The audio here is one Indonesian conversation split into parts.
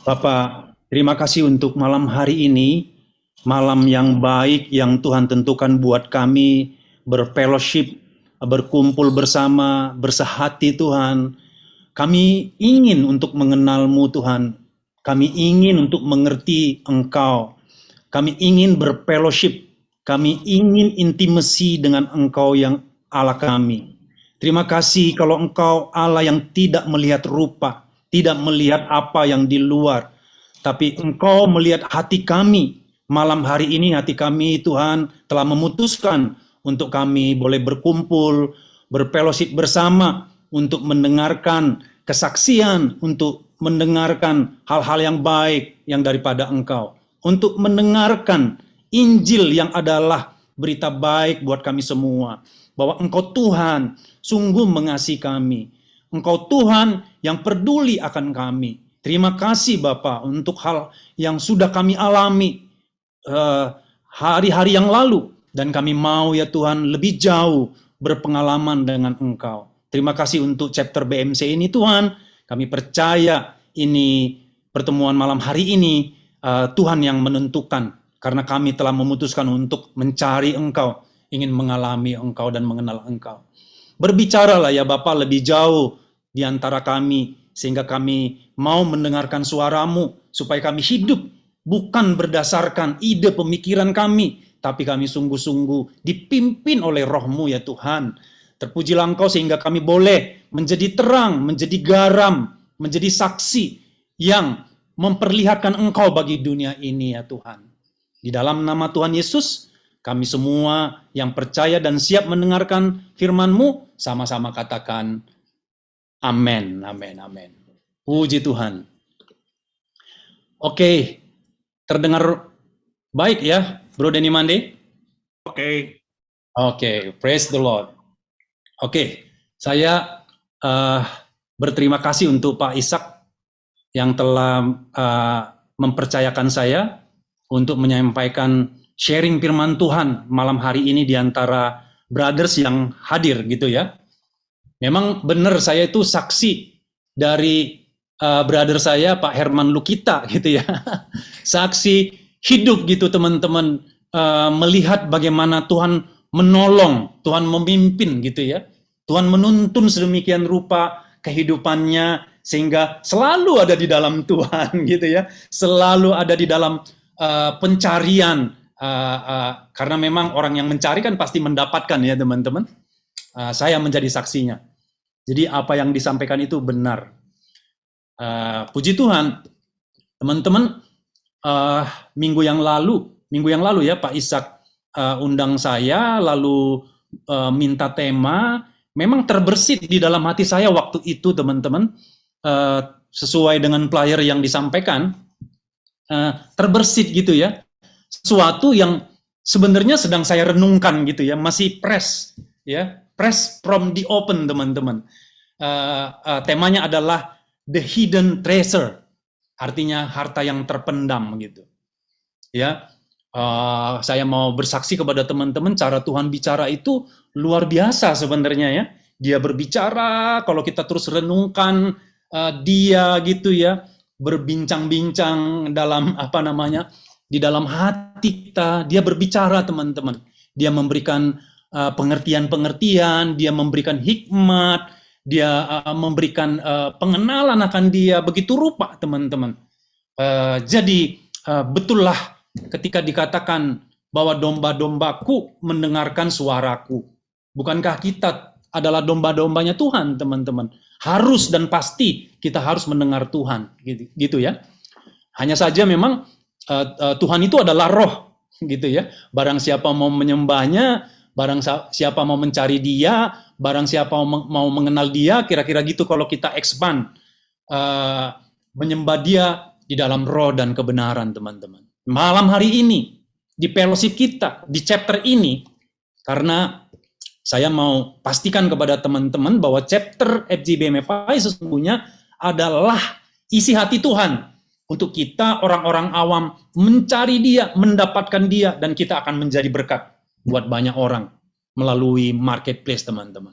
Bapak, terima kasih untuk malam hari ini, malam yang baik yang Tuhan tentukan buat kami berfellowship, berkumpul bersama, bersehati Tuhan. Kami ingin untuk mengenal-Mu Tuhan. Kami ingin untuk mengerti Engkau. Kami ingin berfellowship. Kami ingin intimasi dengan Engkau yang Allah kami. Terima kasih kalau Engkau Allah yang tidak melihat rupa, tidak melihat apa yang di luar, tapi Engkau melihat hati kami. Malam hari ini hati kami Tuhan telah memutuskan untuk kami boleh berkumpul, berfellowship bersama untuk mendengarkan kesaksian, untuk mendengarkan hal-hal yang baik yang daripada Engkau, untuk mendengarkan Injil yang adalah berita baik buat kami semua, bahwa Engkau Tuhan sungguh mengasihi kami. Engkau Tuhan yang peduli akan kami. Terima kasih Bapa untuk hal yang sudah kami alami hari-hari yang lalu, dan kami mau ya Tuhan lebih jauh berpengalaman dengan Engkau. Terima kasih untuk chapter BMC ini Tuhan. Kami percaya ini pertemuan malam hari ini Tuhan yang menentukan, karena kami telah memutuskan untuk mencari Engkau, ingin mengalami Engkau dan mengenal Engkau. Berbicaralah ya Bapa lebih jauh di antara kami, sehingga kami mau mendengarkan suara-Mu, supaya kami hidup bukan berdasarkan ide pemikiran kami, tapi kami sungguh-sungguh dipimpin oleh Roh-Mu ya Tuhan. Terpujilah Engkau sehingga kami boleh menjadi terang, menjadi garam, menjadi saksi yang memperlihatkan Engkau bagi dunia ini ya Tuhan. Di dalam nama Tuhan Yesus, kami semua yang percaya dan siap mendengarkan firman-Mu, sama-sama katakan amin, amin, amin. Puji Tuhan. Oke, terdengar baik ya, Bro Denny Mande? Oke, praise the Lord. Oke, saya berterima kasih untuk Pak Ishak yang telah mempercayakan saya untuk menyampaikan sharing firman Tuhan malam hari ini di antara brothers yang hadir gitu ya. Memang benar saya itu saksi dari brother saya Pak Herman Lukita gitu ya. Saksi hidup gitu teman-teman, melihat bagaimana Tuhan menolong, Tuhan memimpin gitu ya. Tuhan menuntun sedemikian rupa kehidupannya sehingga selalu ada di dalam Tuhan gitu ya. Selalu ada di dalam pencarian, karena memang orang yang mencari kan pasti mendapatkan ya teman-teman. Saya menjadi saksinya. Jadi apa yang disampaikan itu benar. Puji Tuhan, teman-teman. Minggu yang lalu ya Pak Ishak undang saya, lalu minta tema. Memang terbersit di dalam hati saya waktu itu teman-teman, sesuai dengan flyer yang disampaikan, terbersit gitu ya, sesuatu yang sebenarnya sedang saya renungkan gitu ya, masih fresh ya, fresh from the open teman-teman. Temanya adalah the hidden treasure, artinya harta yang terpendam gitu ya. Saya mau bersaksi kepada teman-teman, cara Tuhan bicara itu luar biasa sebenarnya ya. Dia berbicara, kalau kita terus renungkan dia gitu ya, berbincang-bincang dalam di dalam hati kita, dia berbicara teman-teman. Dia memberikan pengertian-pengertian, dia memberikan hikmat, dia memberikan pengenalan akan dia begitu rupa teman-teman. Jadi betullah ketika dikatakan bahwa domba-dombaku mendengarkan suaraku. Bukankah kita adalah domba-dombanya Tuhan teman-teman? Harus dan pasti kita harus mendengar Tuhan gitu ya. Hanya saja memang Tuhan itu adalah roh gitu ya. Barang siapa mau menyembahnya, barang siapa mau mencari dia, barang siapa mau mengenal dia, kira-kira gitu kalau kita expand, menyembah dia di dalam roh dan kebenaran teman-teman. Malam hari ini, di fellowship kita, di chapter ini, karena saya mau pastikan kepada teman-teman bahwa chapter FGBMFI sesungguhnya adalah isi hati Tuhan untuk kita orang-orang awam mencari dia, mendapatkan dia, dan kita akan menjadi berkat buat banyak orang melalui marketplace teman-teman.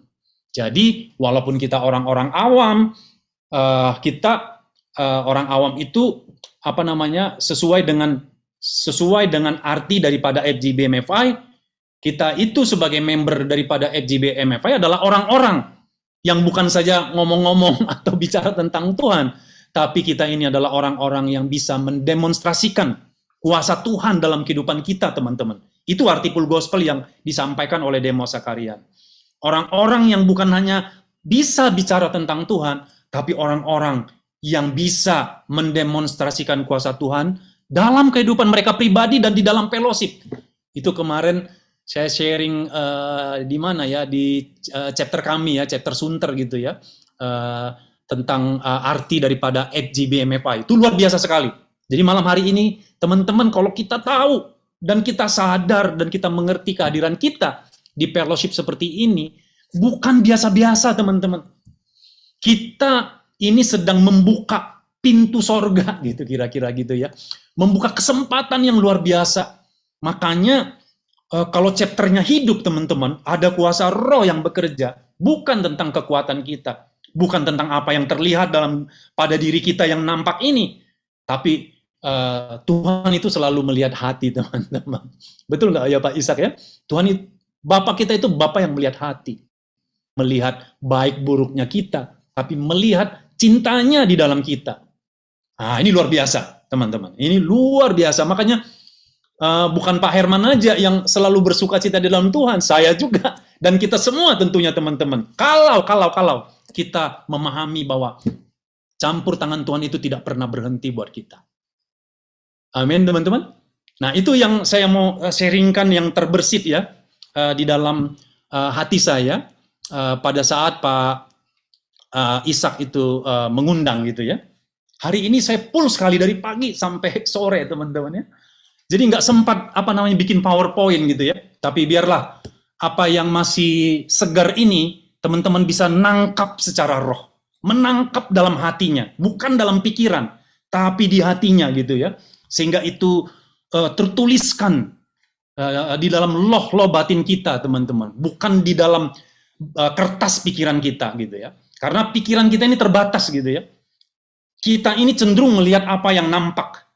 Jadi walaupun kita orang-orang awam, kita orang awam itu apa namanya sesuai dengan arti daripada FGBMFI. Kita itu sebagai member daripada FGBMFI adalah orang-orang yang bukan saja ngomong-ngomong atau bicara tentang Tuhan, tapi kita ini adalah orang-orang yang bisa mendemonstrasikan kuasa Tuhan dalam kehidupan kita, teman-teman. Itu arti full gospel yang disampaikan oleh Demos Zakarian. Orang-orang yang bukan hanya bisa bicara tentang Tuhan, tapi orang-orang yang bisa mendemonstrasikan kuasa Tuhan dalam kehidupan mereka pribadi dan di dalam fellowship. Itu kemarin saya sharing di mana ya, di chapter kami ya, chapter Sunter gitu ya, tentang arti daripada FGBMFI. Itu luar biasa sekali. Jadi malam hari ini, teman-teman, kalau kita tahu dan kita sadar dan kita mengerti kehadiran kita di fellowship seperti ini, bukan biasa-biasa, teman-teman. Kita ini sedang membuka pintu sorga, gitu kira-kira gitu ya. Membuka kesempatan yang luar biasa. Makanya, kalau chapternya hidup, teman-teman, ada kuasa roh yang bekerja, bukan tentang kekuatan kita, bukan tentang apa yang terlihat pada diri kita yang nampak ini, tapi Tuhan itu selalu melihat hati, teman-teman. Betul nggak ya Pak Ishak ya? Tuhan, Bapak kita itu Bapak yang melihat hati, melihat baik buruknya kita, tapi melihat cintanya di dalam kita. Nah, ini luar biasa, teman-teman. Ini luar biasa. Makanya bukan Pak Herman aja yang selalu bersuka cita di dalam Tuhan, saya juga dan kita semua tentunya, teman-teman. Kalau kita memahami bahwa campur tangan Tuhan itu tidak pernah berhenti buat kita. Amin, teman-teman. Nah, itu yang saya mau sharingkan yang terbersit ya di dalam hati saya pada saat Pak Ishak itu mengundang gitu ya. Hari ini saya full sekali dari pagi sampai sore, teman-teman ya. Jadi nggak sempat bikin PowerPoint gitu ya. Tapi biarlah apa yang masih segar ini teman-teman bisa nangkap secara roh, menangkap dalam hatinya, bukan dalam pikiran, tapi di hatinya gitu ya. Sehingga itu tertuliskan di dalam loh batin kita, teman-teman, bukan di dalam kertas pikiran kita gitu ya. Karena pikiran kita ini terbatas gitu ya. Kita ini cenderung melihat apa yang nampak.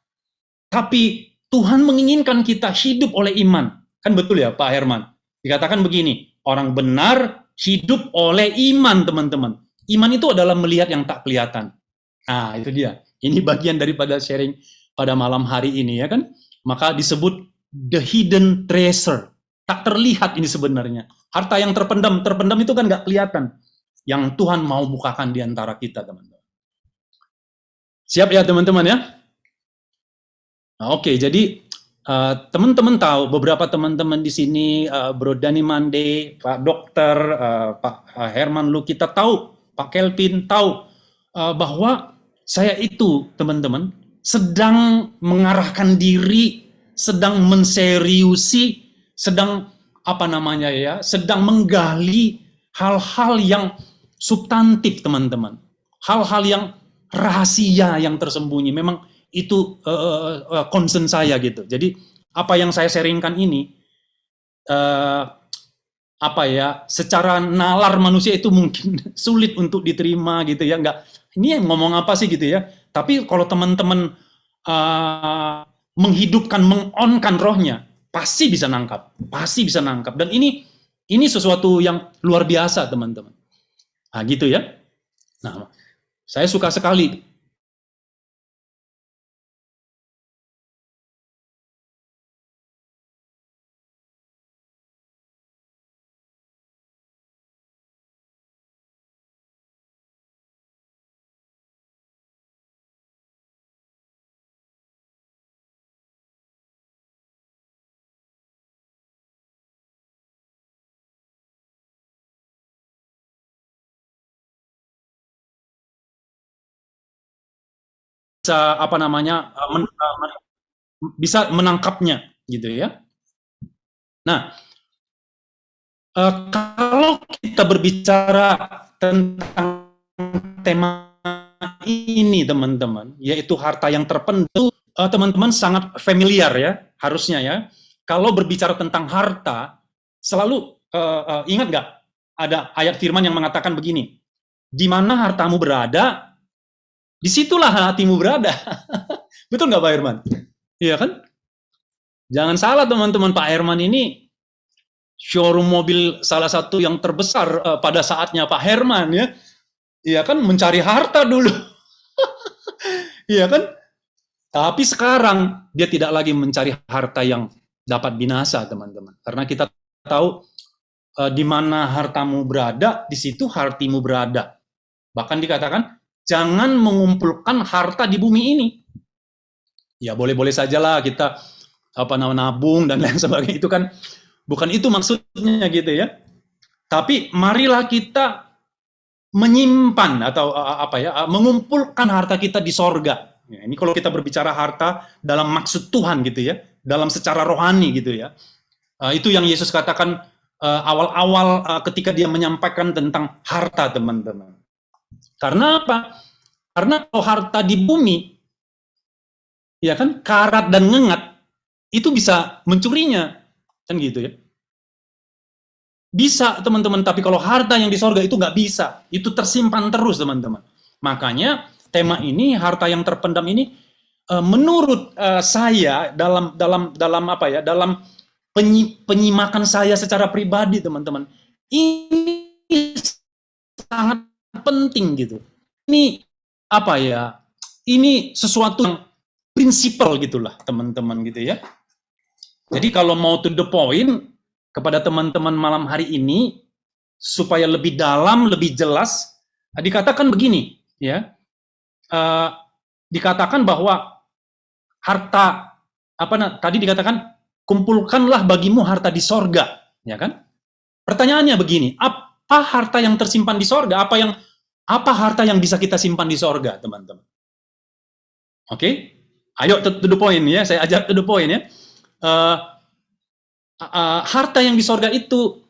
Tapi Tuhan menginginkan kita hidup oleh iman. Kan betul ya Pak Herman? Dikatakan begini, orang benar hidup oleh iman, teman-teman. Iman itu adalah melihat yang tak kelihatan. Nah, itu dia. Ini bagian daripada sharing pada malam hari ini ya kan. Maka disebut the hidden treasure. Tak terlihat ini sebenarnya. Harta yang terpendam itu kan nggak kelihatan. Yang Tuhan mau bukakan di antara kita, teman-teman. Siap ya teman-teman ya? Nah, oke, jadi teman-teman tahu, beberapa teman-teman di sini, Bro Dani Mande, Pak Dokter, Pak Herman Lu, kita tahu, Pak Kelvin tahu bahwa saya itu, teman-teman, sedang mengarahkan diri, sedang menseriusi, sedang sedang menggali hal-hal yang substantif, teman-teman. Hal-hal yang rahasia yang tersembunyi. Memang itu concern saya gitu. Jadi apa yang saya sharingkan ini secara nalar manusia itu mungkin sulit untuk diterima gitu ya. Enggak, ini yang ngomong apa sih gitu ya. Tapi kalau teman-teman menghidupkan, mengonkan rohnya, pasti bisa nangkap. Dan ini sesuatu yang luar biasa, teman-teman. Nah, gitu ya. Nah, saya suka sekali bisa bisa menangkapnya gitu ya. Nah, kalau kita berbicara tentang tema ini, teman-teman, yaitu harta yang terpendam, teman-teman sangat familiar ya, harusnya ya. Kalau berbicara tentang harta, selalu ingat nggak ada ayat firman yang mengatakan begini, di mana hartamu berada, Disitulah hatimu berada. Betul nggak Pak Herman? Iya kan? Jangan salah teman-teman, Pak Herman ini showroom mobil salah satu yang terbesar pada saatnya Pak Herman ya. Iya kan, mencari harta dulu. Iya kan? Tapi sekarang dia tidak lagi mencari harta yang dapat binasa, teman-teman. Karena kita tahu di mana hartamu berada, di situ hatimu berada. Bahkan dikatakan, jangan mengumpulkan harta di bumi ini. Ya boleh-boleh sajalah kita nabung dan lain sebagainya, itu kan bukan itu maksudnya gitu ya. Tapi marilah kita menyimpan atau mengumpulkan harta kita di sorga. Ya, ini kalau kita berbicara harta dalam maksud Tuhan gitu ya, dalam secara rohani gitu ya. Itu yang Yesus katakan awal-awal ketika dia menyampaikan tentang harta, teman-teman. Karena apa? Karena kalau harta di bumi, ya kan, karat dan ngengat, itu bisa mencurinya, kan gitu ya. Bisa teman-teman, tapi kalau harta yang di sorga itu nggak bisa, itu tersimpan terus teman-teman. Makanya tema ini, harta yang terpendam ini, menurut saya dalam penyimakan saya secara pribadi teman-teman, ini sangat penting gitu. Ini ini sesuatu yang prinsipal gitulah teman-teman gitu ya. Jadi kalau mau to the point, kepada teman-teman malam hari ini, supaya lebih dalam, lebih jelas, dikatakan begini, ya, dikatakan bahwa harta, tadi dikatakan, kumpulkanlah bagimu harta di sorga, ya kan? Pertanyaannya begini, apa harta yang tersimpan di sorga? Apa harta yang bisa kita simpan di sorga, teman-teman? Oke? Ayo to the point ya, saya ajak to the point ya. Harta yang di sorga itu,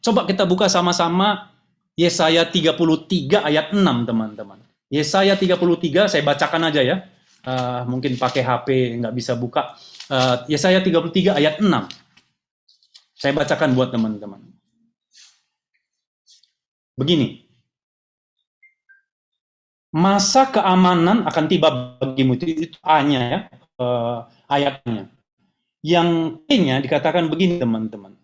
coba kita buka sama-sama Yesaya 33 ayat 6, teman-teman. Yesaya 33, saya bacakan aja ya. Mungkin pakai HP nggak bisa buka. Yesaya 33 ayat 6. Saya bacakan buat teman-teman. Begini. Masa keamanan akan tiba bagimu, itu A-nya ya, ayatnya. Yang T-nya dikatakan begini, teman-teman.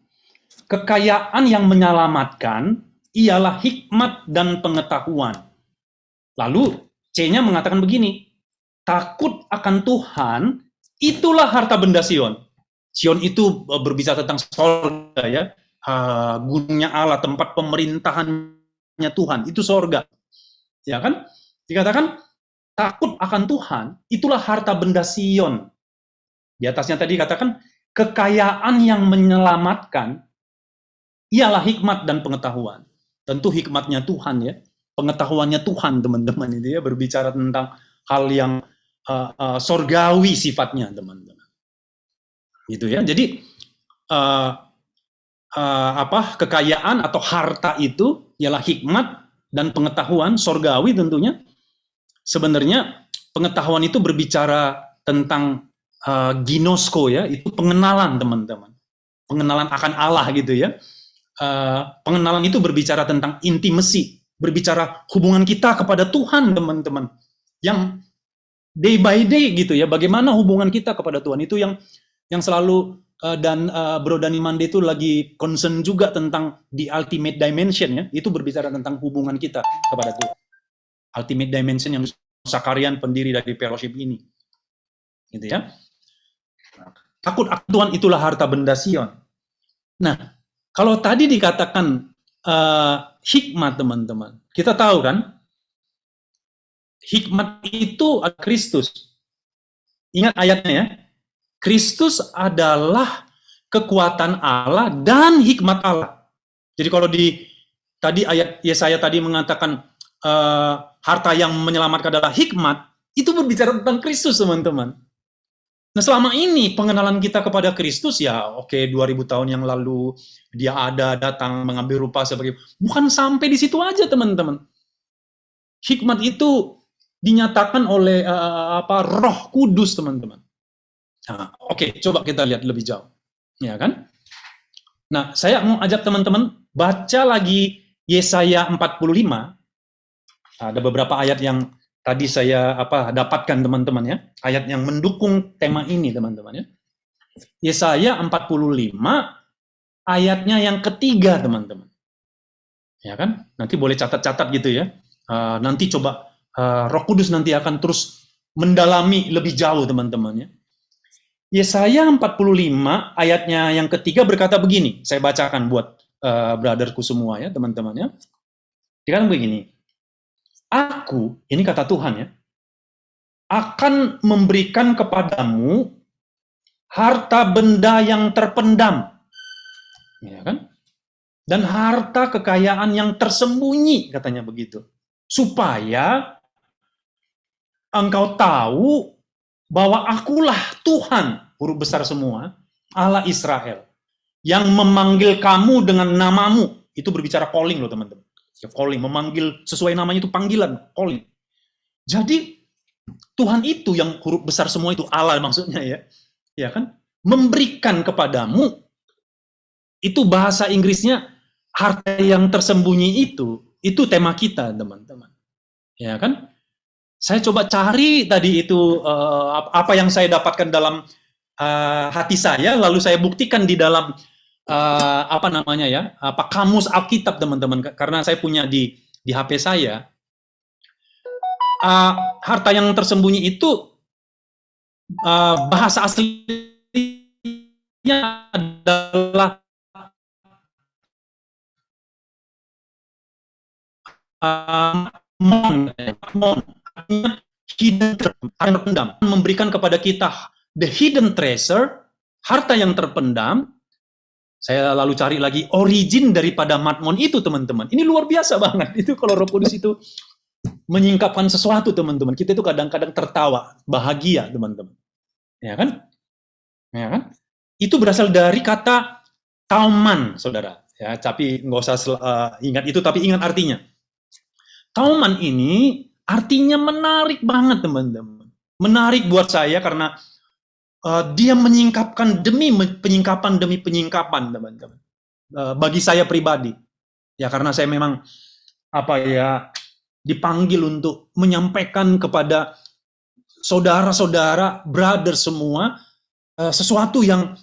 Kekayaan yang menyelamatkan ialah hikmat dan pengetahuan. Lalu C-nya mengatakan begini, takut akan Tuhan, itulah harta benda Sion. Sion itu berbicara tentang sorga ya, gunungnya Allah, tempat pemerintahannya Tuhan, itu sorga. Ya kan? Dikatakan takut akan Tuhan, itulah harta benda Sion. Di atasnya tadi katakan, kekayaan yang menyelamatkan ialah hikmat dan pengetahuan. Tentu hikmatnya Tuhan ya, pengetahuannya Tuhan, teman-teman, itu ya, berbicara tentang hal yang sorgawi sifatnya, teman-teman. Gitu ya. Jadi kekayaan atau harta itu ialah hikmat dan pengetahuan sorgawi tentunya. Sebenarnya pengetahuan itu berbicara tentang ginosko ya, itu pengenalan, teman-teman. Pengenalan akan Allah gitu ya. Pengenalan itu berbicara tentang intimacy, berbicara hubungan kita kepada Tuhan, teman-teman. Yang day by day gitu ya, bagaimana hubungan kita kepada Tuhan, itu yang selalu dan Bro Dani Mande itu lagi concern juga tentang the ultimate dimension ya, itu berbicara tentang hubungan kita kepada Tuhan. Ultimate dimension yang Sakarian pendiri dari fellowship ini. Gitu ya. Takut akan Tuhan itulah harta benda Sion. Nah, kalau tadi dikatakan hikmat, teman-teman, kita tahu kan, hikmat itu adalah Kristus. Ingat ayatnya ya, Kristus adalah kekuatan Allah dan hikmat Allah. Jadi kalau tadi ayat Yesaya tadi mengatakan harta yang menyelamatkan adalah hikmat, itu berbicara tentang Kristus, teman-teman. Nah, selama ini pengenalan kita kepada Kristus ya, 2000 tahun yang lalu dia datang mengambil rupa sebagai, bukan sampai di situ aja, teman-teman. Hikmat itu dinyatakan oleh Roh Kudus, teman-teman. Nah, coba kita lihat lebih jauh. Ya kan? Nah, saya mau ajak teman-teman baca lagi Yesaya 45. Ada beberapa ayat yang tadi saya dapatkan teman-teman ya, ayat yang mendukung tema ini teman-teman ya. Yesaya 45 ayatnya yang ketiga teman-teman. Ya kan? Nanti boleh catat-catat gitu ya. Nanti coba Roh Kudus nanti akan terus mendalami lebih jauh teman-teman ya. Yesaya 45 ayatnya yang ketiga berkata begini, saya bacakan buat brotherku semua ya teman-teman ya. Dikatakan begini, aku, ini kata Tuhan ya, akan memberikan kepadamu harta benda yang terpendam, ya kan? Dan harta kekayaan yang tersembunyi, katanya begitu, supaya engkau tahu bahwa akulah Tuhan, huruf besar semua, Allah Israel, yang memanggil kamu dengan namamu. Itu berbicara calling loh teman-teman. Ya, calling, memanggil sesuai namanya itu panggilan, calling. Jadi Tuhan itu yang huruf besar semua itu Allah maksudnya ya kan? Memberikan kepadamu, itu bahasa Inggrisnya harta yang tersembunyi itu tema kita teman-teman. Ya kan? Saya coba cari tadi itu apa yang saya dapatkan dalam hati saya, lalu saya buktikan di dalam kamus Alkitab teman-teman, karena saya punya di HP saya. Harta yang tersembunyi itu bahasa aslinya adalah mon, hidden terpendam, memberikan kepada kita the hidden treasure, harta yang terpendam. Saya lalu cari lagi origin daripada matmon itu teman-teman. Ini luar biasa banget. Itu kalau Roh Kudus itu menyingkapkan sesuatu teman-teman, kita itu kadang-kadang tertawa, bahagia teman-teman. Ya kan? Ya kan? Itu berasal dari kata tauman, saudara. Ya, tapi nggak usah ingat itu, tapi ingat artinya. Tauman ini artinya menarik banget teman-teman. Menarik buat saya karena dia menyingkapkan demi penyingkapan demi penyingkapan teman-teman. Bagi saya pribadi, ya karena saya memang dipanggil untuk menyampaikan kepada saudara-saudara, brother semua sesuatu yang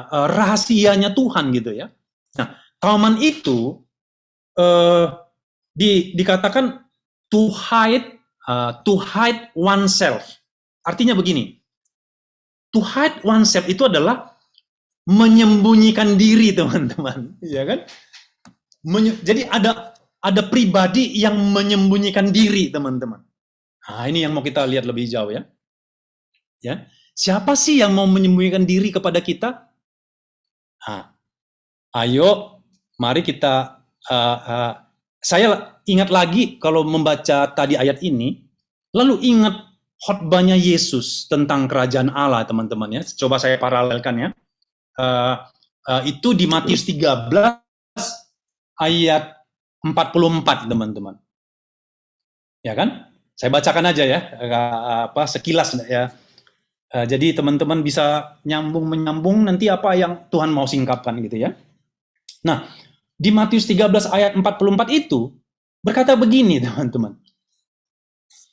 rahasianya Tuhan gitu ya. Nah, tauman itu dikatakan to hide oneself. Artinya begini, to hide oneself itu adalah menyembunyikan diri teman-teman, ya kan? Jadi ada pribadi yang menyembunyikan diri teman-teman. Nah, ini yang mau kita lihat lebih jauh ya. Ya, siapa sih yang mau menyembunyikan diri kepada kita? Nah, ayo, mari kita. Saya ingat lagi kalau membaca tadi ayat ini, lalu ingat khotbahnya Yesus tentang kerajaan Allah, teman-teman ya. Coba saya paralelkan ya. Itu di Matius 13 ayat 44, teman-teman. Ya kan? Saya bacakan aja ya, sekilas ya. Jadi teman-teman bisa menyambung nanti apa yang Tuhan mau singkapkan gitu ya. Nah, di Matius 13 ayat 44 itu berkata begini teman-teman.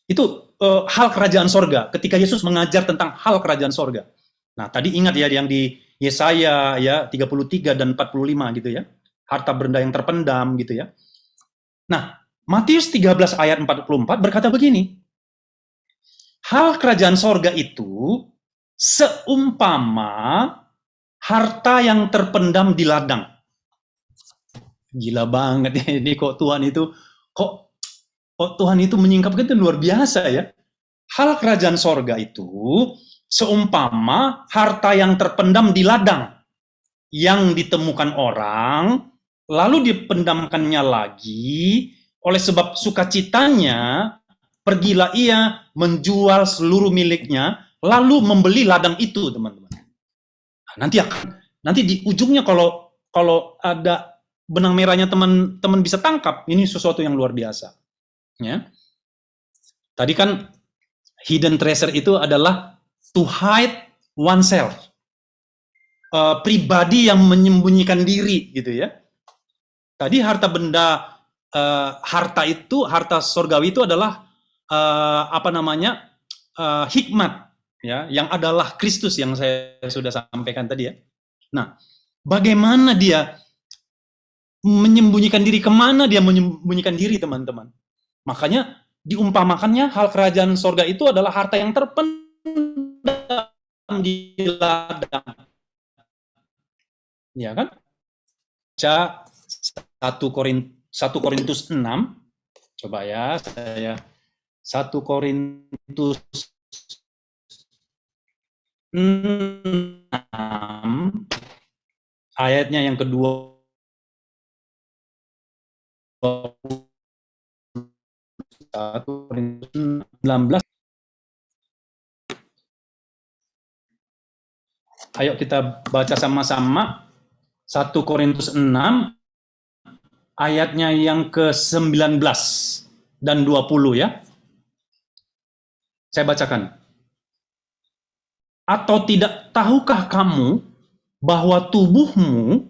Itu hal kerajaan sorga, ketika Yesus mengajar tentang hal kerajaan sorga. Nah, tadi ingat ya yang di Yesaya ya 33 dan 45 gitu ya. Harta benda yang terpendam gitu ya. Nah, Matius 13 ayat 44 berkata begini. Hal kerajaan sorga itu seumpama harta yang terpendam di ladang. Gila banget ya, ini kok Tuhan itu menyingkapkan itu luar biasa ya. Hal kerajaan sorga itu seumpama harta yang terpendam di ladang, yang ditemukan orang, lalu dipendamkannya lagi, oleh sebab sukacitanya, pergilah ia menjual seluruh miliknya, lalu membeli ladang itu, teman-teman. Nah, nanti di ujungnya kalau ada benang merahnya teman-teman bisa tangkap, ini sesuatu yang luar biasa. Ya. Tadi kan hidden treasure itu adalah to hide oneself. Pribadi yang menyembunyikan diri gitu ya. Tadi harta benda harta sorgawi itu adalah apa namanya, hikmat, ya, yang adalah Kristus yang saya sudah sampaikan tadi ya. Nah, bagaimana dia menyembunyikan diri, kemana dia menyembunyikan diri, teman-teman? Makanya diumpamakannya hal kerajaan sorga itu adalah harta yang terpendam di ladang, ya kan? Baca 1 Korintus 6, coba ya, saya 1 Korintus 6 ayatnya yang kedua 1 Korintus 19. Ayo kita baca sama-sama 1 Korintus 6 ayatnya yang ke-19 dan 20 ya. Saya bacakan. Atau tidak tahukah kamu bahwa tubuhmu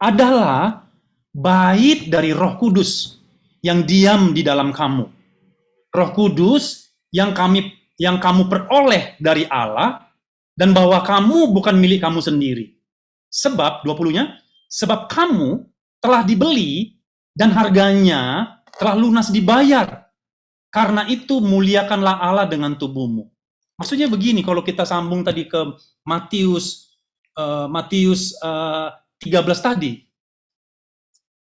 adalah bait dari Roh Kudus yang diam di dalam kamu. Roh Kudus yang kamu peroleh dari Allah, dan bahwa kamu bukan milik kamu sendiri. Sebab 20-nya, sebab kamu telah dibeli dan harganya telah lunas dibayar. Karena itu muliakanlah Allah dengan tubuhmu. Maksudnya begini, kalau kita sambung tadi ke Matius 13 tadi,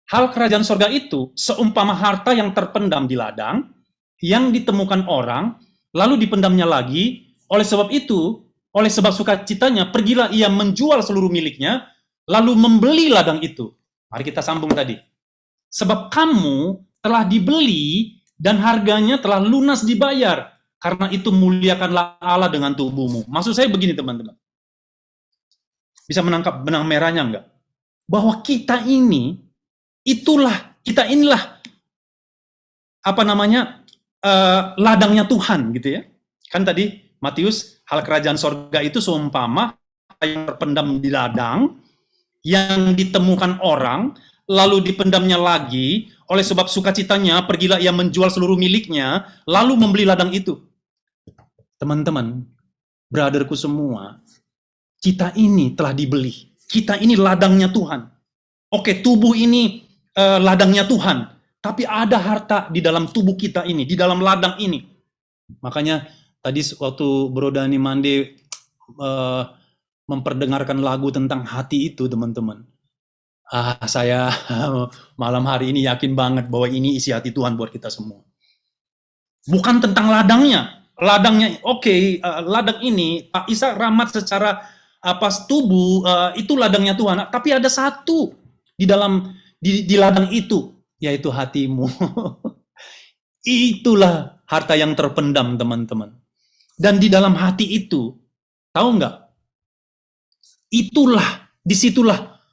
hal kerajaan sorga itu seumpama harta yang terpendam di ladang, yang ditemukan orang, lalu dipendamnya lagi. Oleh sebab itu, oleh sebab sukacitanya, pergilah ia menjual seluruh miliknya, lalu membeli ladang itu. Mari kita sambung tadi. Sebab kamu telah dibeli dan harganya telah lunas dibayar. Karena itu muliakanlah Allah dengan tubuhmu. Maksud saya begini, teman-teman. Bisa menangkap benang merahnya enggak? Bahwa kita inilah apa namanya, ladangnya Tuhan gitu ya. Kan tadi Matius, hal kerajaan sorga itu seumpama yang terpendam di ladang, yang ditemukan orang, lalu dipendamnya lagi. Oleh sebab sukacitanya, pergilah ia menjual seluruh miliknya, lalu membeli ladang itu. Teman-teman, brotherku semua, kita ini telah dibeli. Kita ini ladangnya Tuhan. Oke, tubuh ini ladangnya Tuhan. Tapi ada harta di dalam tubuh kita ini, di dalam ladang ini. Makanya tadi waktu Bro Dani Mande memperdengarkan lagu tentang hati itu, teman-teman. Saya malam hari ini yakin banget bahwa ini isi hati Tuhan buat kita semua. Bukan tentang ladangnya. Ladangnya, ladang ini Pak Isa ramat secara tubuh, itu ladangnya Tuhan. Tapi ada satu di dalam di ladang itu, yaitu hatimu. Itulah harta yang terpendam, teman-teman. Dan di dalam hati itu, tahu nggak? Disitulah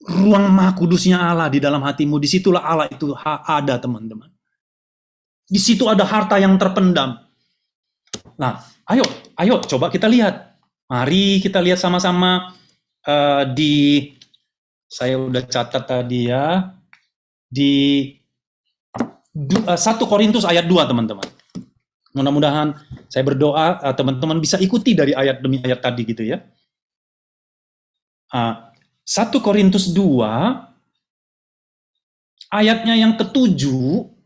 ruang Maha Kudusnya Allah di dalam hatimu. Disitulah Allah itu ada, teman-teman. Di situ ada harta yang terpendam. Nah, ayo coba kita lihat. Mari kita lihat sama-sama saya udah catat tadi ya, di 1 Korintus ayat 2, teman-teman. Mudah-mudahan saya berdoa teman-teman bisa ikuti dari ayat demi ayat tadi gitu ya. 1 Korintus 2 ayatnya yang ke-7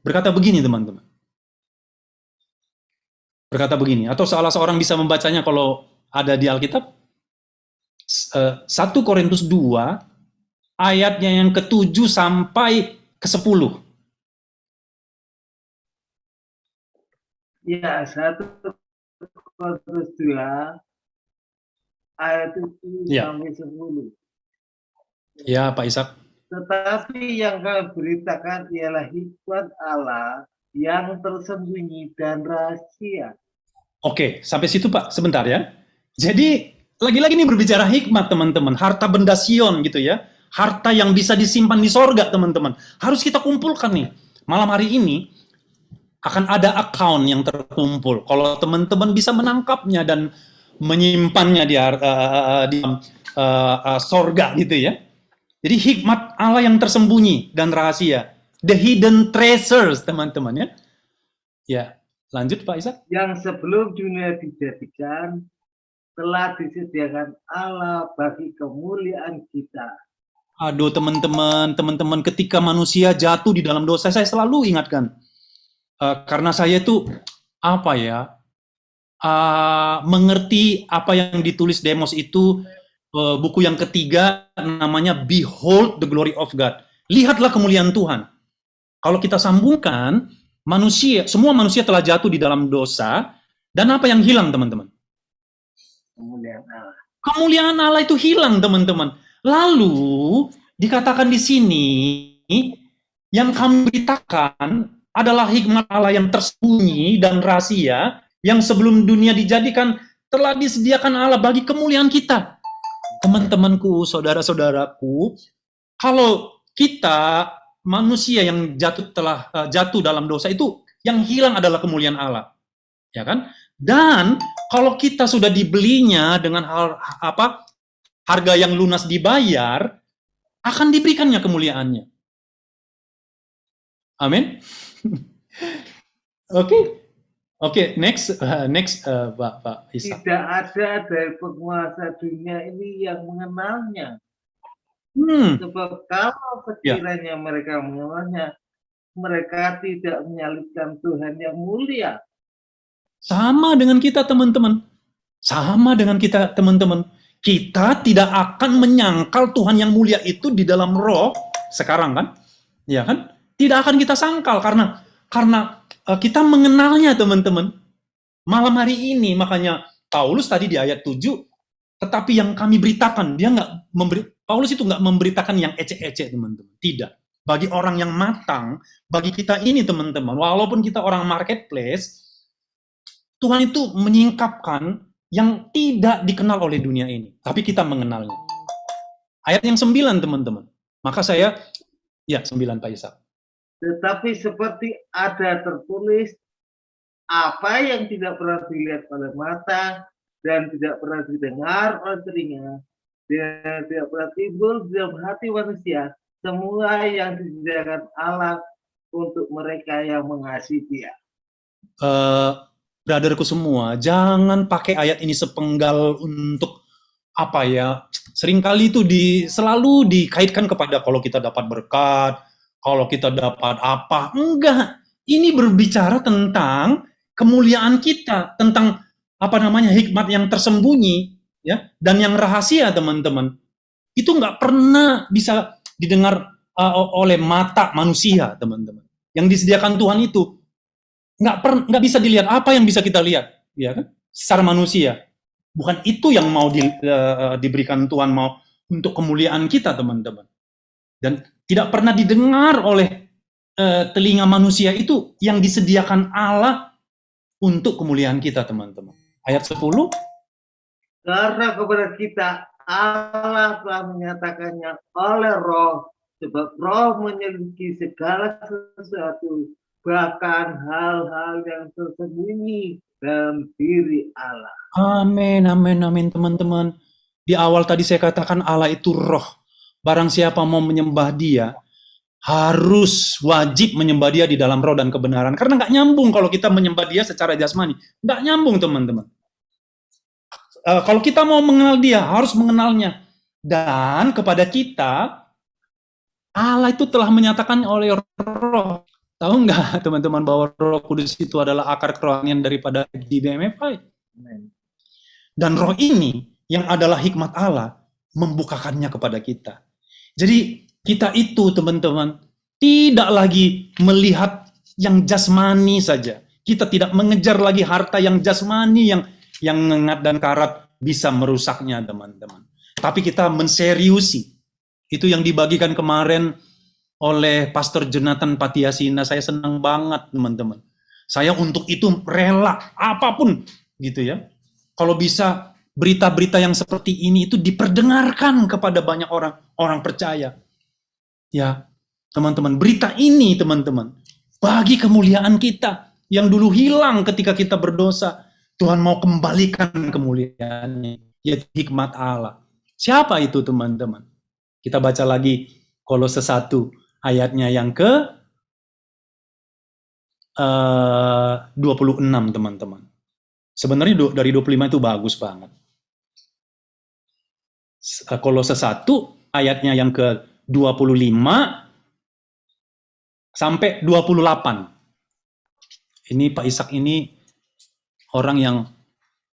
berkata begini, teman-teman. Berkata begini, atau salah seorang bisa membacanya kalau ada di Alkitab. 1 Korintus 2 ayatnya yang ke-7 sampai ke-10. Ya, 1 Korintus 2 ayat 7 sampai 10. Ya, Pak Ishak. Tetapi yang kami beritakan ialah hikmat Allah yang tersembunyi dan rahasia. Oke, sampai situ Pak, sebentar ya. Jadi, lagi-lagi ini berbicara hikmat, teman-teman. Harta benda Sion gitu ya. Harta yang bisa disimpan di sorga, teman-teman. Harus kita kumpulkan nih. Malam hari ini, akan ada account yang terkumpul. Kalau teman-teman bisa menangkapnya dan menyimpannya di sorga gitu ya. Jadi hikmat Allah yang tersembunyi dan rahasia. The hidden treasures, teman-teman ya. Ya. Lanjut Pak Ishak. Yang sebelum dunia dijadikan telah disediakan Allah bagi kemuliaan kita. Aduh teman-teman, ketika manusia jatuh di dalam dosa, saya selalu ingatkan, karena saya itu apa ya, mengerti apa yang ditulis Demos itu, buku yang ketiga namanya Behold the Glory of God. Lihatlah kemuliaan Tuhan. Kalau kita sambungkan, semua manusia telah jatuh di dalam dosa, dan apa yang hilang teman-teman? Kemuliaan Allah. Kemuliaan Allah itu hilang teman-teman. Lalu dikatakan di sini, yang kami beritakan adalah hikmat Allah yang tersembunyi dan rahasia, yang sebelum dunia dijadikan telah disediakan Allah bagi kemuliaan kita. Teman-temanku, saudara-saudaraku, kalau kita manusia yang jatuh dalam dosa itu, yang hilang adalah kemuliaan Allah, ya kan? Dan kalau kita sudah dibelinya dengan harga yang lunas dibayar, akan diberikannya kemuliaannya. Amin. Oke, next, Pak Isa. Tidak ada dari penguasa dunia ini yang mengenalnya. Sebab kalau sekiranya mereka mengenalnya, mereka tidak menyalibkan Tuhan yang mulia. Sama dengan kita teman-teman. Sama dengan kita teman-teman. Kita tidak akan menyangkal Tuhan yang mulia itu di dalam roh sekarang kan? Ya kan? Tidak akan kita sangkal karena kita mengenalnya teman-teman. Malam hari ini makanya Paulus tadi di ayat 7, tetapi yang kami beritakan, Paulus itu nggak memberitakan yang ecek-ecek teman-teman. Tidak. Bagi orang yang matang, bagi kita ini teman-teman, walaupun kita orang marketplace, Tuhan itu menyingkapkan yang tidak dikenal oleh dunia ini, tapi kita mengenalnya. Ayat yang 9 teman-teman. Maka saya, 9 Pak Isa. Tetapi seperti ada tertulis, apa yang tidak pernah dilihat oleh mata dan tidak pernah didengar oleh telinga, dan tidak pernah timbul di dalam hati manusia, semua yang disediakan Allah untuk mereka yang mengasihi Dia. Brotherku semua, jangan pakai ayat ini sepenggal untuk apa ya? Seringkali itu selalu dikaitkan kepada kalau kita dapat berkat, kalau kita dapat apa. Enggak. Ini berbicara tentang kemuliaan kita, tentang hikmat yang tersembunyi, ya, dan yang rahasia teman-teman. Itu nggak pernah bisa didengar oleh mata manusia, teman-teman. Yang disediakan Tuhan itu nggak bisa dilihat. Apa yang bisa kita lihat, ya kan? Secara manusia. Bukan itu yang mau diberikan Tuhan, mau untuk kemuliaan kita, teman-teman. Dan tidak pernah didengar oleh telinga manusia itu yang disediakan Allah untuk kemuliaan kita, teman-teman. Ayat 10. Karena kepada kita Allah telah menyatakannya oleh Roh, sebab Roh menyelidiki segala sesuatu, bahkan hal-hal yang tersembunyi dalam diri Allah. Amin, amin, amin teman-teman. Di awal tadi saya katakan Allah itu roh. Barang siapa mau menyembah Dia, harus wajib menyembah Dia di dalam roh dan kebenaran. Karena nggak nyambung kalau kita menyembah Dia secara jasmani. Nggak nyambung teman-teman. Kalau kita mau mengenal Dia, harus mengenalnya. Dan kepada kita, Allah itu telah menyatakan oleh roh. Tahu nggak teman-teman bahwa Roh Kudus itu adalah akar kerohanian daripada GBMFI? Dan roh ini yang adalah hikmat Allah membukakannya kepada kita. Jadi kita itu teman-teman tidak lagi melihat yang jasmani saja. Kita tidak mengejar lagi harta yang jasmani yang ngengat dan karat bisa merusaknya teman-teman. Tapi kita menseriusi. Itu yang dibagikan kemarin oleh Pastor Jonathan Patiasina. Saya senang banget teman-teman. Saya untuk itu rela apapun gitu ya. Kalau bisa berita-berita yang seperti ini itu diperdengarkan kepada banyak orang percaya. Ya, teman-teman, berita ini teman-teman bagi kemuliaan kita yang dulu hilang ketika kita berdosa, Tuhan mau kembalikan kemuliaannya, yaitu hikmat Allah. Siapa itu teman-teman? Kita baca lagi Kolose 1 ayatnya yang 26 teman-teman. Sebenarnya dari 25 itu bagus banget. Kolose 1 ayatnya yang ke 25 sampai 28. Ini Pak Ishak ini orang yang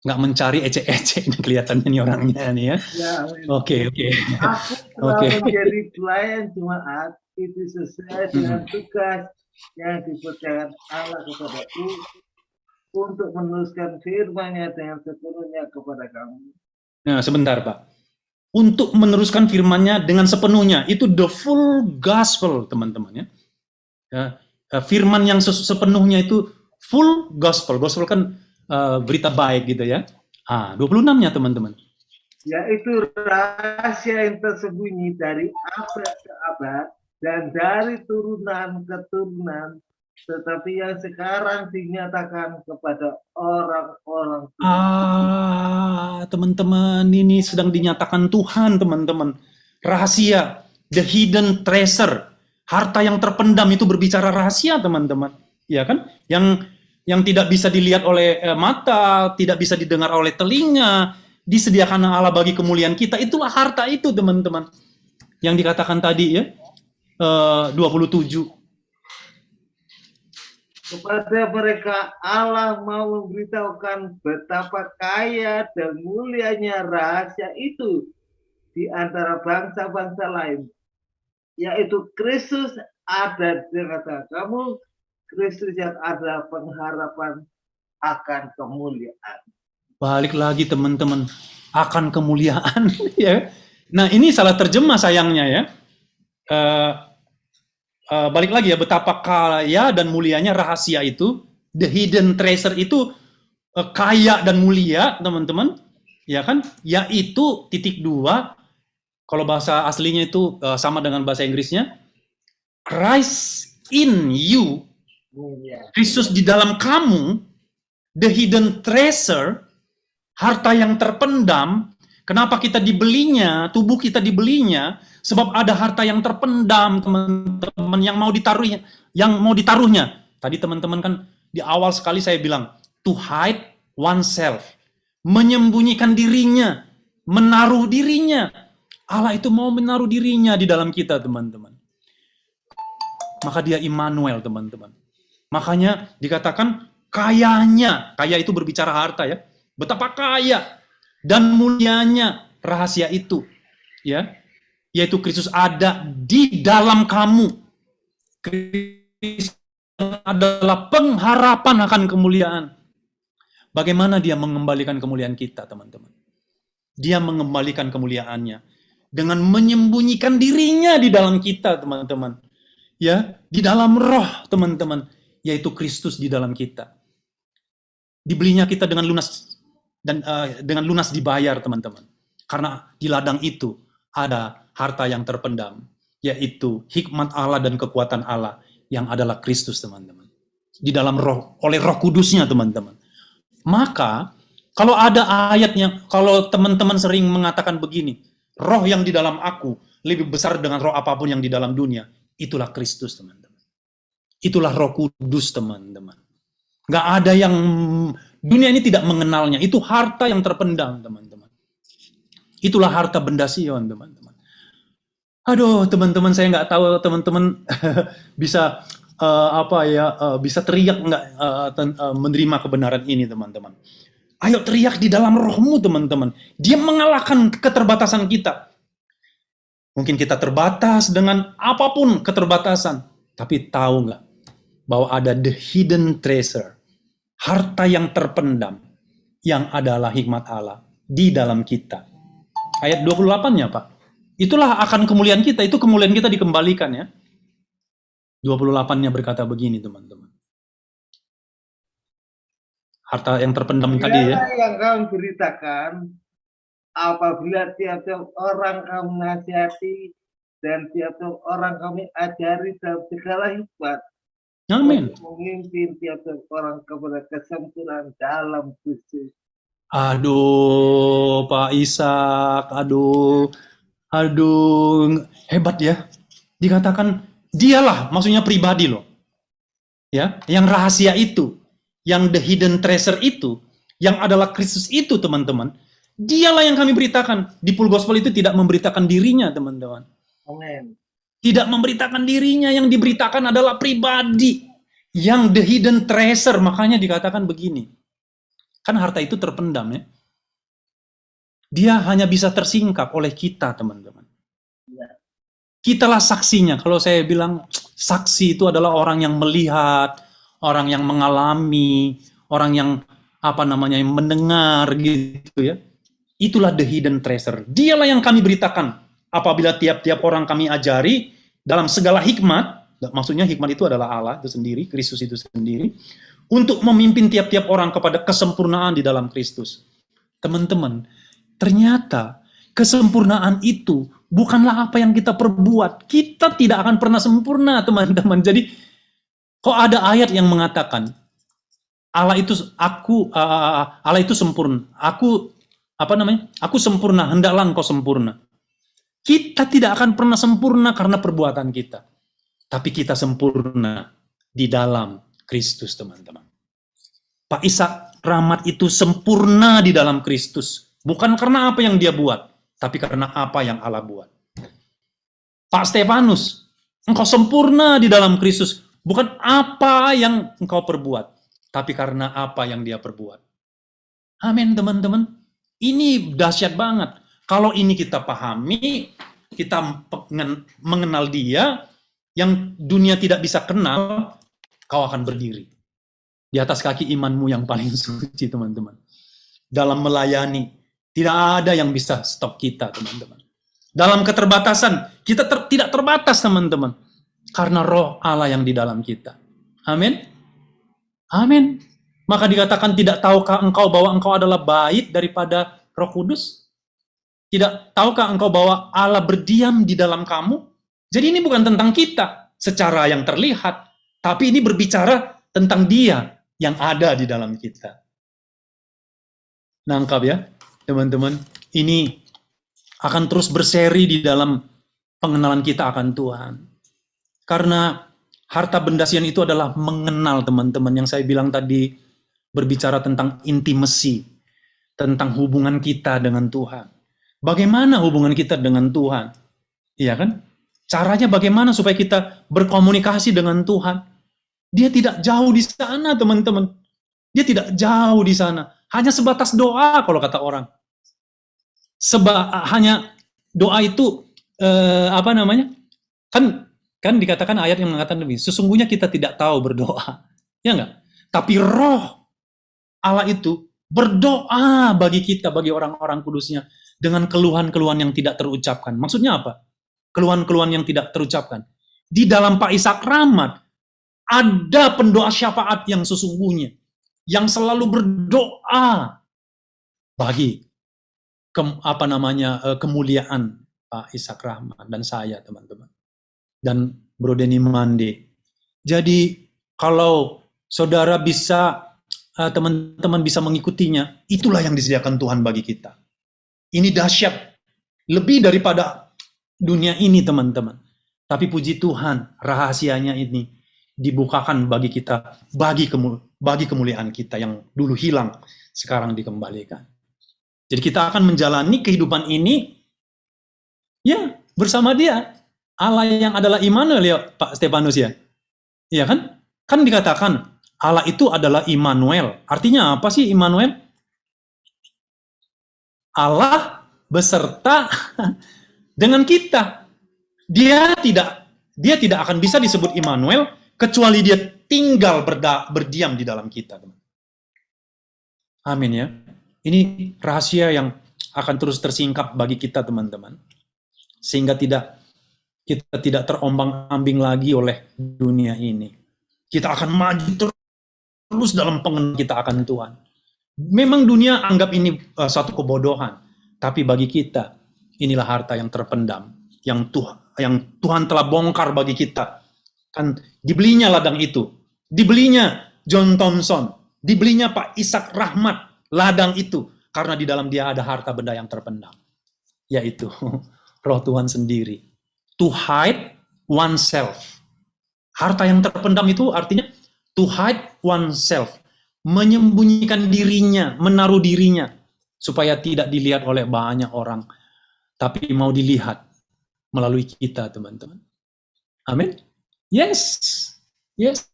nggak mencari ecek-ecek ini kelihatannya nih orangnya nih ya. Ya, Oke. aku telah menjadi pelayan jemaat itu sesuai dengan tugas yang dipercayakan Allah kepadaku untuk meneruskan firman-Nya dengan sepenuhnya kepada kamu. Nah, sebentar Pak. Untuk meneruskan firman-Nya dengan sepenuhnya, itu the full gospel, teman-teman ya. Firman yang sepenuhnya itu full gospel. Gospel kan berita baik gitu ya. 26-nya teman-teman. Yaitu rahasia yang tersembunyi dari abad ke abad dan dari turunan ke turunan, tetapi yang sekarang dinyatakan kepada orang-orang. Teman-teman, ini sedang dinyatakan Tuhan, teman-teman. Rahasia, the hidden treasure, harta yang terpendam itu berbicara rahasia, teman-teman. Ya kan? Yang tidak bisa dilihat oleh mata, tidak bisa didengar oleh telinga, disediakan Allah bagi kemuliaan kita. Itulah harta itu, teman-teman. Yang dikatakan tadi ya, 27. Kepada mereka Allah mau memberitahukan betapa kaya dan mulianya rahasia itu di antara bangsa-bangsa lain, yaitu Kristus ada di antara kamu, Kristus yang ada pengharapan akan kemuliaan. Balik lagi teman-teman, akan kemuliaan ya. Nah, ini salah terjemah sayangnya ya. Balik lagi ya, betapa kaya dan mulianya rahasia itu, the hidden treasure itu kaya dan mulia, teman-teman, ya kan? Yaitu (2), kalau bahasa aslinya itu sama dengan bahasa Inggrisnya, Christ in you, Kristus di dalam kamu, the hidden treasure, harta yang terpendam. Kenapa kita dibelinya, tubuh kita dibelinya? Sebab ada harta yang terpendam, teman-teman, yang mau ditaruhnya. Tadi teman-teman kan di awal sekali saya bilang, to hide oneself, menyembunyikan dirinya, menaruh dirinya. Allah itu mau menaruh dirinya di dalam kita, teman-teman. Maka dia Immanuel, teman-teman. Makanya dikatakan kayanya, kaya itu berbicara harta ya. Betapa kaya dan mulianya rahasia itu, ya, yaitu Kristus ada di dalam kamu. Kristus adalah pengharapan akan kemuliaan. Bagaimana dia mengembalikan kemuliaan kita, teman-teman? Dia mengembalikan kemuliaannya dengan menyembunyikan dirinya di dalam kita, teman-teman. Ya, di dalam roh, teman-teman, yaitu Kristus di dalam kita. Dibelinya kita dengan lunas dan dengan lunas dibayar, teman-teman. Karena di ladang itu ada harta yang terpendam, yaitu hikmat Allah dan kekuatan Allah yang adalah Kristus, teman-teman. Di dalam roh, oleh Roh Kudusnya, teman-teman. Maka kalau ada ayatnya, kalau teman-teman sering mengatakan begini, roh yang di dalam aku lebih besar dengan roh apapun yang di dalam dunia, itulah Kristus, teman-teman. Itulah Roh Kudus, teman-teman. Nggak ada yang dunia ini tidak mengenalnya. Itu harta yang terpendam, teman-teman. Itulah harta benda Sion, teman-teman. Aduh, teman-teman, saya nggak tahu teman-teman bisa bisa teriak nggak menerima kebenaran ini, teman-teman. Ayo teriak di dalam rohmu, teman-teman. Dia mengalahkan keterbatasan kita. Mungkin kita terbatas dengan apapun keterbatasan, tapi tahu nggak bahwa ada the hidden treasure, harta yang terpendam, yang adalah hikmat Allah di dalam kita. Ayat 28-nya, Pak. Itulah akan kemuliaan kita, itu kemuliaan kita dikembalikan ya. 28-nya berkata begini, teman-teman. Harta yang terpendam tadi ya. Yang kamu beritakan, apabila tiap-tiap orang kamu nasihati dan tiap-tiap orang kami ajari dalam segala hikmat, Amin. Memimpin tiap-tiap orang kepada kesempurnaan dalam Kristus. Aduh, Pak Ishak, aduh, hebat ya. Dikatakan dialah, maksudnya pribadi loh. Ya, yang rahasia itu, yang the hidden treasure itu, yang adalah Kristus itu, teman-teman. Dialah yang kami beritakan. Di full gospel itu tidak memberitakan dirinya, teman-teman. Amin. Tidak memberitakan dirinya, yang diberitakan adalah pribadi. Yang the hidden treasure, makanya dikatakan begini. Kan harta itu terpendam ya. Dia hanya bisa tersingkap oleh kita, teman-teman. Kitalah saksinya. Kalau saya bilang saksi itu adalah orang yang melihat, orang yang mengalami, orang yang yang mendengar gitu ya. Itulah the hidden treasure. Dialah yang kami beritakan. Apabila tiap-tiap orang kami ajari dalam segala hikmat, maksudnya hikmat itu adalah Allah itu sendiri, Kristus itu sendiri, untuk memimpin tiap-tiap orang kepada kesempurnaan di dalam Kristus. Teman-teman, ternyata kesempurnaan itu bukanlah apa yang kita perbuat. Kita tidak akan pernah sempurna, teman-teman. Jadi, kok ada ayat yang mengatakan Allah itu sempurna. Aku sempurna, hendaklah engkau sempurna. Kita tidak akan pernah sempurna karena perbuatan kita. Tapi kita sempurna di dalam Kristus, teman-teman. Pak Ishak Rahmat itu sempurna di dalam Kristus. Bukan karena apa yang dia buat, tapi karena apa yang Allah buat. Pak Stefanus, engkau sempurna di dalam Kristus. Bukan apa yang engkau perbuat, tapi karena apa yang dia perbuat. Amin, teman-teman. Ini dahsyat banget. Kalau ini kita pahami, kita mengenal dia, yang dunia tidak bisa kenal, kau akan berdiri di atas kaki imanmu yang paling suci, teman-teman. Dalam melayani, tidak ada yang bisa stop kita, teman-teman. Dalam keterbatasan, kita tidak terbatas, teman-teman. Karena roh Allah yang di dalam kita. Amin. Amin. Maka dikatakan, tidak tahukah engkau bahwa engkau adalah bait daripada Roh Kudus? Tidak tahukah engkau bahwa Allah berdiam di dalam kamu? Jadi ini bukan tentang kita secara yang terlihat, tapi ini berbicara tentang Dia yang ada di dalam kita. Nangkap ya, teman-teman? Ini akan terus berseri di dalam pengenalan kita akan Tuhan. Karena harta bendasian itu adalah mengenal, teman-teman. Yang saya bilang tadi, berbicara tentang intimacy, tentang hubungan kita dengan Tuhan. Bagaimana hubungan kita dengan Tuhan? Iya kan? Caranya bagaimana supaya kita berkomunikasi dengan Tuhan? Dia tidak jauh di sana, teman-teman. Dia tidak jauh di sana. Hanya sebatas doa, kalau kata orang. Hanya doa itu, Kan dikatakan ayat yang mengatakan lebih, sesungguhnya kita tidak tahu berdoa. Ya enggak? Tapi roh Allah itu berdoa bagi kita, bagi orang-orang kudusnya, dengan keluhan-keluhan yang tidak terucapkan. Maksudnya apa? Keluhan-keluhan yang tidak terucapkan. Di dalam Pak Ishak Rahmat, ada pendoa syafaat yang sesungguhnya, yang selalu berdoa bagi kemuliaan Pak Ishak Rahmat dan saya, teman-teman. Dan Bro Denny Mande. Jadi kalau saudara bisa, teman-teman bisa mengikutinya, itulah yang disediakan Tuhan bagi kita. Ini dahsyat, lebih daripada dunia ini, teman-teman. Tapi puji Tuhan, rahasianya ini dibukakan bagi kita, bagi kemuliaan kita yang dulu hilang, sekarang dikembalikan. Jadi kita akan menjalani kehidupan ini, ya, bersama Dia. Allah yang adalah Immanuel, ya Pak Stefanus ya. Iya kan? Kan dikatakan Allah itu adalah Immanuel. Artinya apa sih Immanuel? Allah beserta dengan kita. Dia tidak akan bisa disebut Immanuel kecuali dia tinggal berdiam di dalam kita. Amin ya. Ini rahasia yang akan terus tersingkap bagi kita, teman-teman. Sehingga kita tidak terombang-ambing lagi oleh dunia ini. Kita akan maju terus dalam pengenalan kita akan Tuhan. Memang dunia anggap ini satu kebodohan, tapi bagi kita inilah harta yang terpendam, yang Tuhan telah bongkar bagi kita. Kan dibelinya ladang itu, dibelinya John Thompson, dibelinya Pak Ishak Rahmat, ladang itu karena di dalam dia ada harta benda yang terpendam, yaitu Roh Tuhan sendiri. To hide oneself. Harta yang terpendam itu artinya To hide oneself, menyembunyikan dirinya, menaruh dirinya, supaya tidak dilihat oleh banyak orang, tapi mau dilihat melalui kita, teman-teman. Amin. Yes. Yes.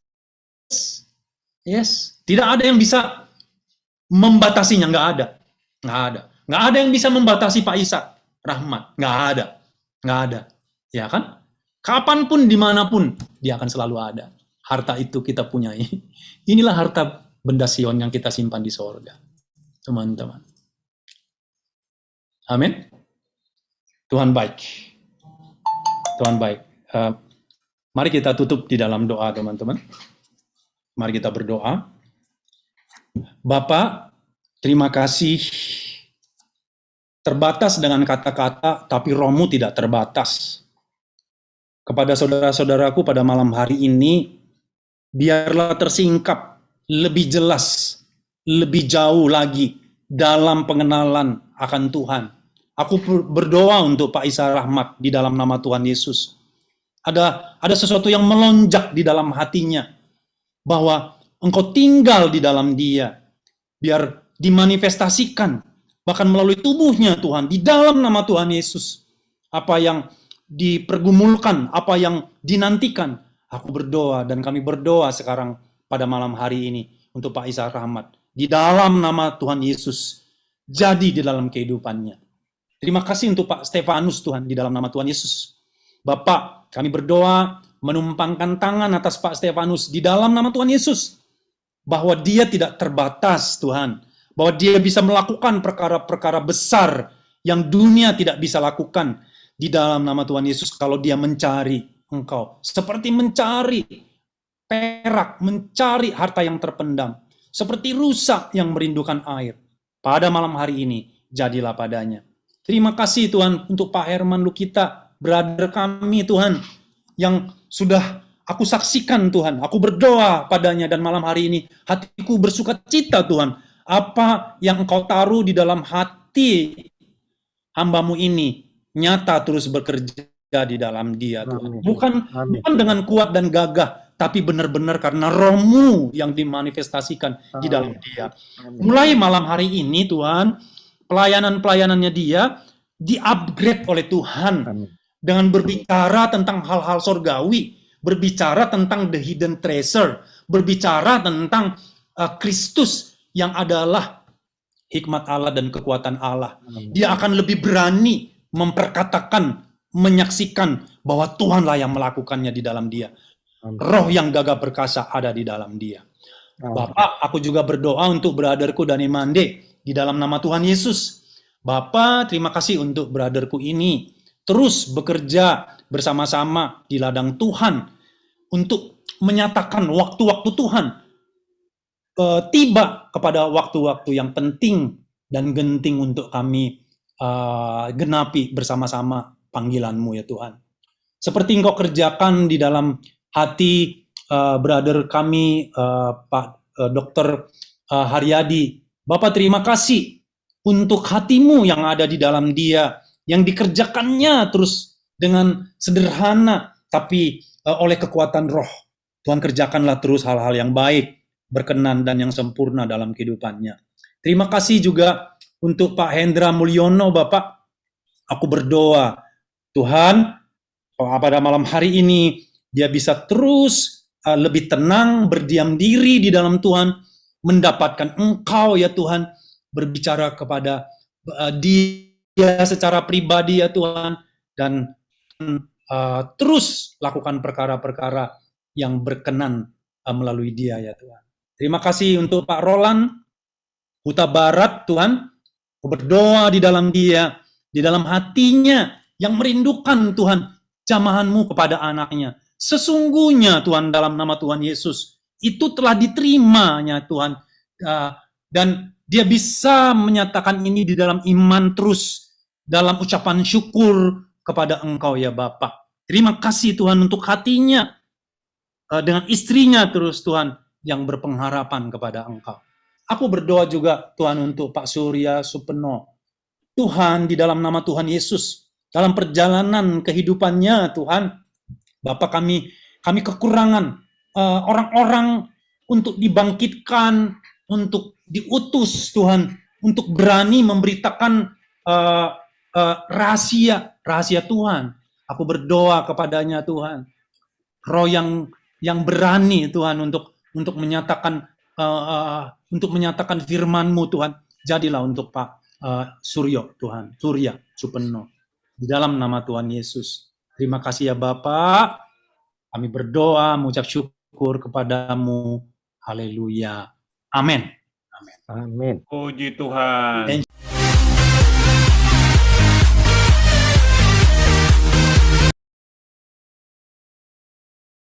Yes. Tidak ada yang bisa membatasinya, nggak ada. Nggak ada. Nggak ada yang bisa membatasi Pak Ishak Rahmat. Nggak ada. Nggak ada. Ya kan? Kapanpun, dimanapun, dia akan selalu ada. Harta itu kita punyai. Inilah harta benda Sion yang kita simpan di sorga, teman-teman. Amin. Tuhan baik. Tuhan baik. Mari kita tutup di dalam doa, teman-teman. Mari kita berdoa. Bapa, terima kasih. Terbatas dengan kata-kata, tapi rohmu tidak terbatas. Kepada saudara-saudaraku pada malam hari ini, biarlah tersingkap lebih jelas, lebih jauh lagi dalam pengenalan akan Tuhan. Aku berdoa untuk Pak Ishak Rahmat di dalam nama Tuhan Yesus. Ada sesuatu yang melonjak di dalam hatinya, bahwa Engkau tinggal di dalam dia, biar dimanifestasikan, bahkan melalui tubuhnya Tuhan, di dalam nama Tuhan Yesus. Apa yang dipergumulkan, apa yang dinantikan, aku berdoa dan kami berdoa sekarang pada malam hari ini untuk Pak Ishak Rahmat, di dalam nama Tuhan Yesus, jadi di dalam kehidupannya. Terima kasih untuk Pak Stefanus Tuhan, di dalam nama Tuhan Yesus. Bapak, kami berdoa menumpangkan tangan atas Pak Stefanus di dalam nama Tuhan Yesus, bahwa dia tidak terbatas Tuhan, bahwa dia bisa melakukan perkara-perkara besar yang dunia tidak bisa lakukan di dalam nama Tuhan Yesus kalau dia mencari Engkau, seperti mencari perak, mencari harta yang terpendam, seperti rusa yang merindukan air. Pada malam hari ini, jadilah padanya. Terima kasih Tuhan untuk Pak Herman Lukita, brother kami Tuhan, yang sudah aku saksikan Tuhan, aku berdoa padanya, dan malam hari ini hatiku bersuka cita Tuhan, apa yang Engkau taruh di dalam hati hamba-Mu ini nyata terus bekerja di dalam dia Tuhan. Bukan dengan kuat dan gagah, tapi benar-benar karena Roh-Mu yang dimanifestasikan di dalam dia. Mulai malam hari ini Tuhan, pelayanan-pelayanannya dia di-upgrade oleh Tuhan dengan berbicara tentang hal-hal sorgawi, berbicara tentang the hidden treasure, berbicara tentang Kristus yang adalah hikmat Allah dan kekuatan Allah. Dia akan lebih berani memperkatakan, menyaksikan bahwa Tuhanlah yang melakukannya di dalam dia. Roh yang gagah perkasa ada di dalam dia. Bapak, aku juga berdoa untuk brotherku Dani Mande di dalam nama Tuhan Yesus. Bapak, terima kasih untuk brotherku ini terus bekerja bersama-sama di ladang Tuhan untuk menyatakan waktu-waktu Tuhan tiba kepada waktu-waktu yang penting dan genting untuk kami genapi bersama-sama panggilan-Mu ya Tuhan. Seperti Engkau kerjakan di dalam hati brother kami Pak Dr. Haryadi. Bapak, terima kasih untuk hati-Mu yang ada di dalam dia, yang dikerjakannya terus dengan sederhana, tapi oleh kekuatan roh. Tuhan, kerjakanlah terus hal-hal yang baik, berkenan dan yang sempurna dalam kehidupannya. Terima kasih juga untuk Pak Hendra Mulyono, Bapak. Aku berdoa, Tuhan, pada malam hari ini, dia bisa terus lebih tenang, berdiam diri di dalam Tuhan, mendapatkan Engkau ya Tuhan, berbicara kepada dia secara pribadi ya Tuhan, dan terus lakukan perkara-perkara yang berkenan melalui dia ya Tuhan. Terima kasih untuk Pak Roland Huta Barat Tuhan. Aku berdoa di dalam dia, di dalam hatinya yang merindukan Tuhan jamahan-Mu kepada anaknya. Sesungguhnya Tuhan, dalam nama Tuhan Yesus, itu telah diterimanya Tuhan, dan dia bisa menyatakan ini di dalam iman terus, dalam ucapan syukur kepada Engkau ya Bapa. Terima kasih Tuhan untuk hatinya, dengan istrinya terus Tuhan, yang berpengharapan kepada Engkau. Aku berdoa juga Tuhan untuk Pak Surya Supeno. Tuhan, di dalam nama Tuhan Yesus, dalam perjalanan kehidupannya Tuhan, Bapak, kami kekurangan orang-orang untuk dibangkitkan, untuk diutus Tuhan, untuk berani memberitakan rahasia Tuhan. Aku berdoa kepadanya Tuhan, roh yang berani Tuhan untuk menyatakan firman-Mu Tuhan. Jadilah untuk Pak Suryo Tuhan, Surya Supeno. Di dalam nama Tuhan Yesus. Terima kasih ya Bapak. Kami berdoa, mengucap syukur kepadamu. Haleluya. Amin. Amin. Puji Tuhan.